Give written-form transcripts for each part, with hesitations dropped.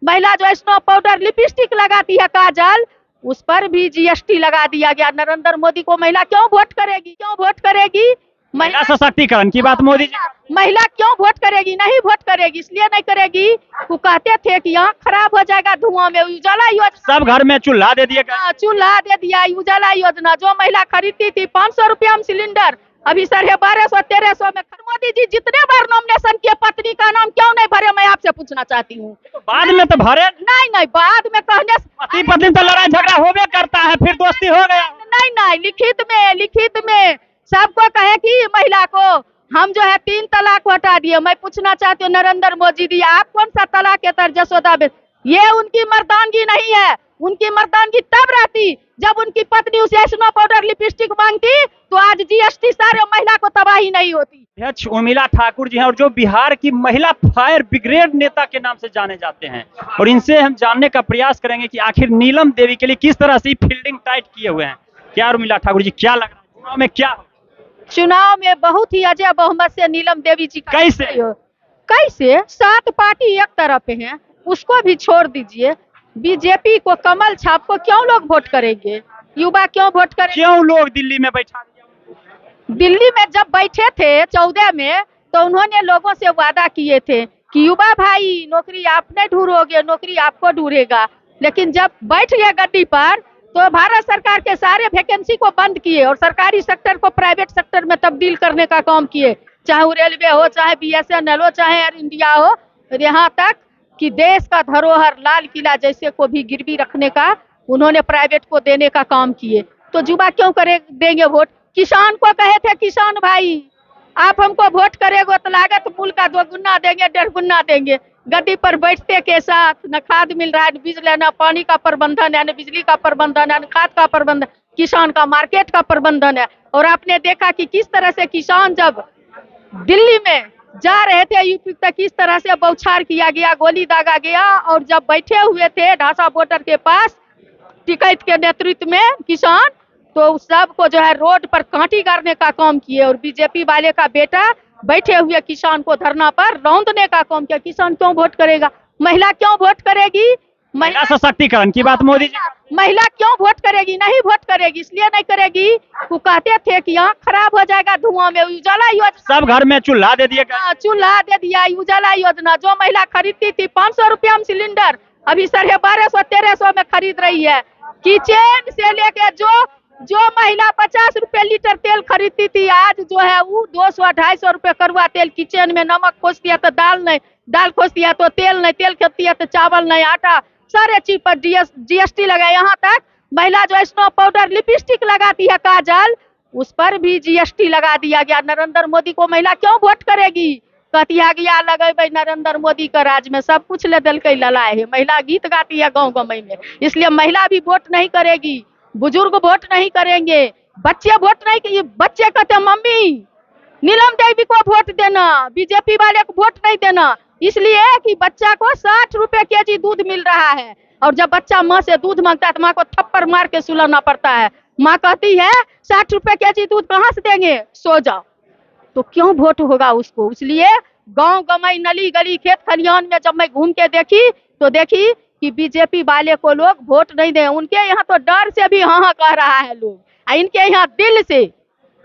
महिला जो snow powder lipstick लगाती है काजल, उस पर भी जीएसटी लगा दिया गया। नरेंद्र मोदी को महिला क्यों वोट करेगी? क्यों वोट करेगी? महिला सशक्तिकरण की बात मोदी जी। महिला क्यों वोट करेगी? नहीं वोट करेगी, इसलिए नहीं करेगी, वो कहते थे कि यहाँ खराब हो जाएगा धुआं में। उजाला योजना, सब घर में चूल्हा दे दिए गए। चूल्हा दे दिया। उजाला योजना जो महिला खरीदती थी 500 रुपया में सिलेंडर, अभी 1250-1300 में। मोदी जी जितने बार नॉमिनेशन किए, पत्नी का नाम क्यों नहीं भरे, मैं आपसे पूछना चाहती हूँ। बाद में तो भरे नहीं, बाद में कहने से पति पत्नी तो लड़ाई झगड़ा होबे करता है, फिर दोस्ती हो गया। नहीं, लिखित में सबको कहे कि महिला को हम जो है 3 तलाक हटा दिए। मैं पूछना चाहती हूँ नरेंद्र मोदी जी, आप कौन सा तलाक के तर जसोदा ये उनकी मर्दानगी नहीं है। उनकी मर्दानगी तब रहती जब उनकी पत्नी उसे स्नो पाउडर लिपस्टिक मांगती, तो आज जीएसटी सारे महिला को तबाही नहीं होती। अध्यक्ष उर्मिला ठाकुर जी हैं और जो बिहार की महिला फायर ब्रिगेड नेता के नाम से जाने जाते हैं, और इनसे हम जानने का प्रयास करेंगे कि आखिर नीलम देवी के लिए किस तरह से फील्डिंग टाइट किए हुए हैं। क्या उर्मिला ठाकुर जी, क्या लग रहा है चुनाव में? क्या चुनाव में बहुत ही अजय बहुमत से नीलम देवी जी कैसे 7 पार्टी एक तरफ है, उसको भी छोड़ दीजिए। बीजेपी को, कमल छाप को क्यों लोग वोट करेंगे? युवा क्यों वोट करेंगे? क्यों लोग दिल्ली में बैठा दिया? दिल्ली में जब बैठे थे 14 में, तो उन्होंने लोगों से वादा किए थे कि युवा भाई नौकरी आप नहीं ढूंढोगे, नौकरी आपको ढूंढेगा। लेकिन जब बैठ गए गद्दी पर, तो भारत सरकार के सारे वैकेंसी को बंद किए और सरकारी सेक्टर को प्राइवेट सेक्टर में तब्दील करने का काम किए। चाहे वो रेलवे हो, चाहे BSNL हो, चाहे एयर इंडिया हो, यहाँ तक कि देश का धरोहर लाल किला जैसे को भी गिरवी रखने का उन्होंने प्राइवेट को देने का काम किए। तो युवा क्यों देंगे वोट? किसान को कहे थे, किसान भाई आप हमको वोट करेगो तो लागत मूल्य का 2 गुना देंगे, 1.5 गुना देंगे। गद्दी पर बैठते के साथ न खाद मिल रहा है, न बीज लेना, पानी का प्रबंधन है, न बिजली का प्रबंधन है, न खाद का प्रबंधन, किसान का मार्केट का प्रबंधन है। और आपने देखा कि किस तरह से किसान जब दिल्ली में जा रहे थे यूपी तक, किस तरह से बौछार किया गया, गोली दागा गया। और जब बैठे हुए थे ढांसा बॉर्डर के पास टिकैत के नेतृत्व में किसान, तो सबको जो है रोड पर कांटी गाड़ने का काम किए। और बीजेपी वाले का बेटा बैठे हुए किसान को धरना पर रौंदने का काम किया। किसान क्यों वोट करेगा? महिला क्यों वोट करेगी? महिला सशक्तिकरण की बात मोदी जी। महिला क्यों वोट करेगी? नहीं वोट करेगी, इसलिए नहीं करेगी, वो कहते थे कि यहाँ खराब हो जाएगा धुआं में। उजाला योजना, सब घर में चूल्हा दे दिए गए। चूल्हा दे दिया। उजाला योजना जो महिला खरीदती थी 500 रुपया में सिलेंडर, अभी 1250-1300 में खरीद रही है। किचन से लेके जो महिला 50 रुपए लीटर तेल खरीदती थी, आज जो है वो 200-250 रुपए करुआ तेल। किचन में नमक खोजती है तो दाल नहीं, दाल खोजती है तो तेल नहीं, तेल खोजती है तो चावल नहीं, आटा, सारे चीज पर जीएसटी लगा। यहाँ तक महिला जो स्नो पाउडर लिपस्टिक लगाती है काजल, उस पर भी जीएसटी लगा दिया गया। नरेंद्र मोदी को महिला क्यों वोट करेगी? कहती है गया लगे नरेंद्र मोदी का राज में सब कुछ ले दल के ललाए है। महिला गीत गाती है गाँव गाँव में, इसलिए महिला भी वोट नहीं करेगी, बुजुर्ग वोट नहीं करेंगे, बच्चे वोट नहीं करेंगे। बच्चे कहते मम्मी नीलम देवी को वोट देना, बीजेपी वाले को वोट नहीं देना, इसलिए कि बच्चा को 60 रुपए केजी दूध मिल रहा है। और जब बच्चा माँ से दूध मांगता है तो माँ को थप्पड़ मार के सुलाना पड़ता है। माँ कहती है 60 रुपए केजी दूध कहाँ से देंगे, सो जाओ। तो क्यों वोट होगा उसको? इसलिए गांव गमई नली गली खेत खलिहान में जब मैं घूम के देखी, तो देखी कि बीजेपी वाले को लोग वोट नहीं दे। उनके यहाँ तो डर से भी हाँ कह रहा है लोग, इनके यहाँ दिल से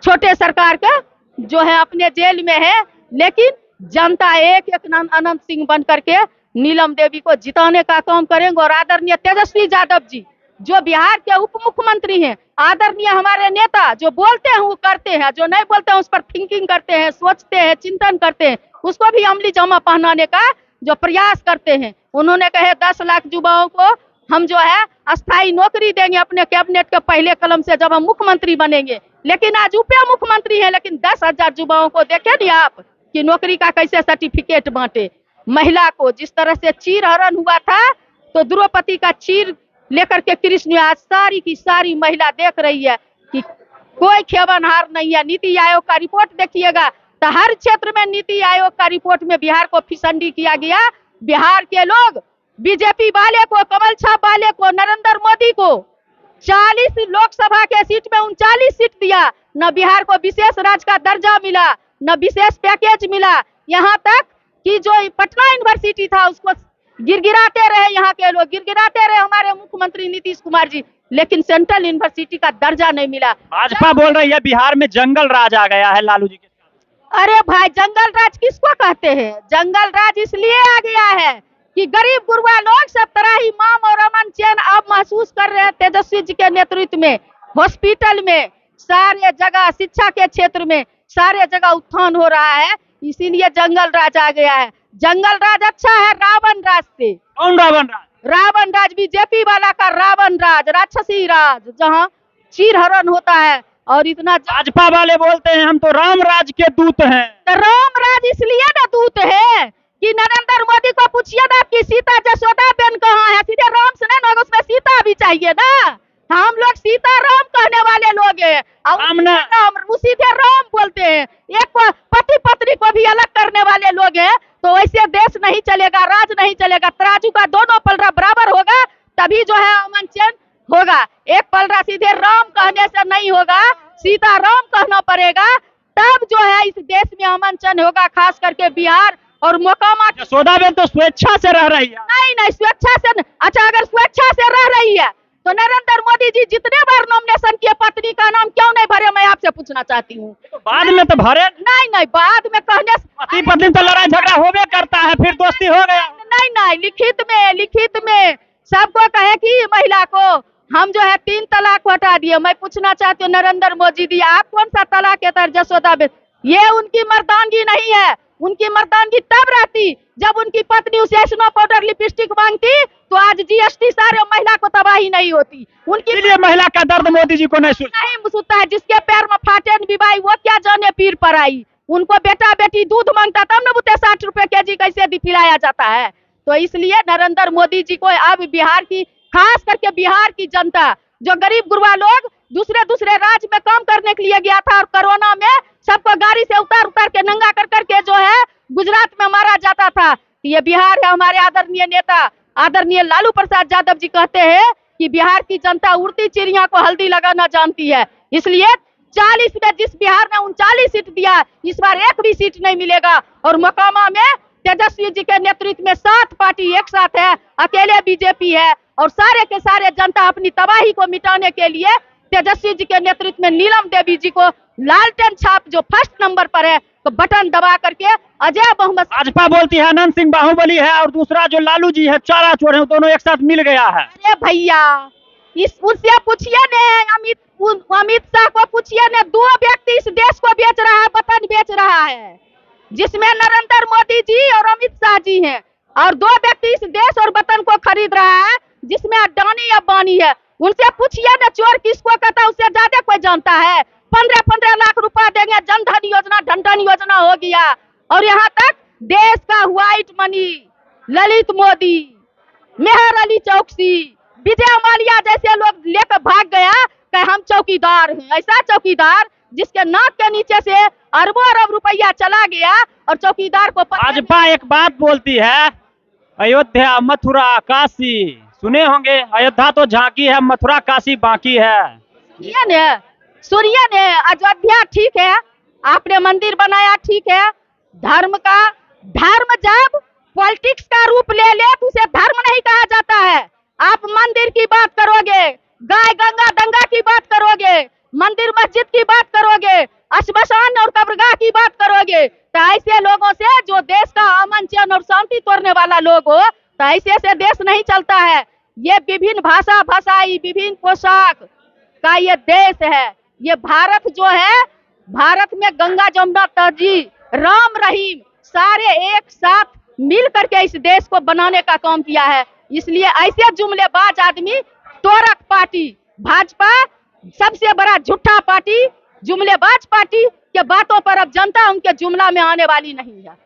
छोटे सरकार का जो है अपने जेल में है। लेकिन जनता एक अनंत सिंह बन करके नीलम देवी को जिताने का काम करेंगे। और आदरणीय तेजस्वी यादव जी जो बिहार के उप मुख्यमंत्री हैं, आदरणीय हमारे नेता जो बोलते हैं वो करते हैं, जो नहीं बोलते हैं उस पर थिंकिंग करते हैं, सोचते हैं, चिंतन करते हैं, उसको भी अमली जामा पहनाने का जो प्रयास करते हैं। उन्होंने कहे 10 लाख युवाओं को हम जो है अस्थायी नौकरी देंगे अपने कैबिनेट के पहले कलम से जब हम मुख्यमंत्री बनेंगे। लेकिन आज उप मुख्यमंत्री है, लेकिन 10,000 युवाओं को देखे नहीं आप कि नौकरी का कैसे सर्टिफिकेट बांटे। महिला को जिस तरह से चीर हरण हुआ था, तो द्रौपदी का चीर लेकर के कृष्ण आज सारी की सारी महिला देख रही है कि कोई खेवनहार नहीं है। नीति आयोग का रिपोर्ट देखिएगा तो हर क्षेत्र में नीति आयोग का रिपोर्ट में बिहार को फिसंडी किया गया। बिहार के लोग बीजेपी वाले को, कमल छाप वाले को, नरेंद्र मोदी को 40 लोकसभा के सीट में 39 सीट दिया। न बिहार को विशेष राज्य का दर्जा मिला, न विशेष पैकेज मिला। यहाँ तक कि जो पटना यूनिवर्सिटी था उसको गिरगिराते रहे यहाँ के लोग, गिरगिराते रहे हमारे मुख्यमंत्री नीतीश कुमार जी, लेकिन सेंट्रल यूनिवर्सिटी का दर्जा नहीं मिला। भाजपा बोल रही है बिहार में जंगल राज आ गया है लालू जी के साथ। अरे भाई, जंगल राज किसको कहते हैं? जंगल राज इसलिए आ गया है कि गरीब गुरबा लोग सब तरह ही माम और अमन चैन अब महसूस कर रहे हैं तेजस्वी जी के नेतृत्व में। हॉस्पिटल में, सारे जगह, शिक्षा के क्षेत्र में सारे जगह उत्थान हो रहा है, इसीलिए जंगल राज आ गया है। जंगल राज अच्छा है रावण राज से। कौन रावण राज? रावण राज बीजेपी वाला का रावण राज, राक्षसी राज, जहाँ चीर हरण होता है। और इतना भाजपा वाले बोलते हैं हम तो राम राज के दूत हैं। तो राम राज इसलिए ना दूत है कि नरेंद्र मोदी को पूछिए ना कि सीता जसोदा बेन कहाँ है, सीधे राम से नहीं होगा, उसमें सीता भी चाहिए ना। हम लोग सीता राम कहने वाले लोग हैं, और सीधे राम बोलते हैं। एक पति पत्नी को भी अलग करने वाले लोग हैं। तो ऐसे देश नहीं चलेगा, राज नहीं चलेगा। तराजू का दोनों पलड़ा बराबर होगा, तभी जो है अमन चैन होगा। एक पलड़ा सीधे राम कहने से नहीं होगा, सीता राम कहना पड़ेगा, तब जो है इस देश में अमन चैन होगा, खास करके बिहार और मोकामा। जसोदा बेन तो स्वेच्छा से रह रही है। नहीं, स्वेच्छा से अच्छा, अगर स्वेच्छा से रह रही है तो नरेंद्र मोदी जी जितने बार नॉमिनेशन किए, पत्नी का नाम क्यों नहीं भरे, मैं आपसे पूछना चाहती हूँ। तो बाद में तो भरे। नहीं, बाद में कहने पति पत्नी तो लड़ाई झगड़ा होबे करता है, फिर दोस्ती हो गया। नहीं, लिखित में सबको कहे कि महिला को हम जो है 3 तलाक हटा दिए। मैं पूछना चाहती हूँ नरेंद्र मोदी जी, आप कौन सा तलाक के तरह जसोदा बेन? ये उनकी मर्दानगी नहीं है। उनकी मर्दानगी तब रहती जब उनकी पत्नी उसे स्नो पाउडर लिपस्टिक मांगती, तो आज जीएसटी सारे महिला को तबाही नहीं होती। उनकी इसलिए महिला का दर्द मोदी जी को नहीं सुनता है। जिसके पैर में फाटेन बिबाई, वो क्या जाने पीर पर आई। उनको बेटा बेटी दूध मांगता तब न बुते 60 रुपए केजी कैसे पिलाया जाता है। तो इसलिए नरेंद्र मोदी जी को अब बिहार की, खास करके बिहार की जनता, जो गरीब गुरबा लोग दूसरे राज्य में काम करने के लिए गया था, और कोरोना में सबको गाड़ी से उतार के नंगा कर करके जो है गुजरात में मारा जाता था। ये बिहार है। हमारे आदरणीय नेता आदरणीय लालू प्रसाद यादव जी कहते हैं कि बिहार की जनता उड़ती चिड़िया को हल्दी लगाना जानती है। इसलिए 40 में जिस बिहार ने 39 सीट दिया, इस बार एक भी सीट नहीं मिलेगा। और मोकामा में तेजस्वी जी के नेतृत्व में 7 पार्टी एक साथ है, अकेले बीजेपी है। और सारे के सारे जनता अपनी तबाही को मिटाने के लिए तेजस्वी जी के नेतृत्व में नीलम देवी जी को लालटेन छाप जो फर्स्ट नंबर पर है, तो बटन दबा करके अजय बहुमत। भाजपा बोलती है अनंत सिंह बाहुबली है, और दूसरा जो लालू जी है चारा चोर है, दोनों एक साथ मिल गया है। अरे भैया, उससे पूछिए ने, अमित शाह को पूछिए ने, 2 व्यक्ति इस देश को बेच रहा है, बटन बेच रहा है, जिसमें नरेंद्र मोदी जी और अमित शाह जी हैं। और 2 व्यक्ति इस देश और वतन को खरीद रहा है, जिसमें अडानी अंबानी है। उनसे पूछिए ना, चोर किसको कहता है, उससे ज्यादा कोई जानता है। 15-15 लाख रुपया देंगे, जनधन योजना, ढंढन योजना हो गया। और यहाँ तक देश का व्हाइट मनी ललित मोदी, मेहर अली चौकसी, विजय माल्या जैसे लोग लेकर भाग गया कि हम चौकीदार हैं। ऐसा चौकीदार जिसके नाक के नीचे से अरबों अरब रुपया चला गया, और चौकीदार को भाजपा एक बात बोलती है, अयोध्या मथुरा काशी सुने होंगे, अयोध्या तो झांकी है, मथुरा काशी बाकी है। सुनिए ने, अयोध्या ठीक है, आपने मंदिर बनाया ठीक है, धर्म जब पॉलिटिक्स का रूप ले ले तो उसे धर्म नहीं कहा जाता है। आप मंदिर की बात करोगे, गाय गंगा दंगा की बात करोगे, मंदिर मस्जिद की बात करोगे, श्मशान और कब्रगाह की बात करोगे, तो ऐसे लोगों से, जो देश का अमन चैन और शांति तोड़ने वाला लोग हो, तो ऐसे से देश नहीं चलता है। ये विभिन्न भाषाई, विभिन्न पोशाक का ये देश है। ये भारत जो है, भारत में गंगा जमुना तहजी राम रहीम सारे एक साथ मिल करके इस देश को बनाने का काम किया है। इसलिए ऐसे जुमलेबाज आदमी, तोरक पार्टी भाजपा सबसे बड़ा झूठा पार्टी, जुमलेबाज पार्टी के बातों पर अब जनता उनके जुमला में आने वाली नहीं है।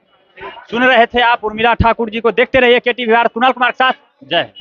सुन रहे थे आप उर्मिला ठाकुर जी को। देखते रहिए केटीवी भारत। कुणाल कुमार के साथ, जय।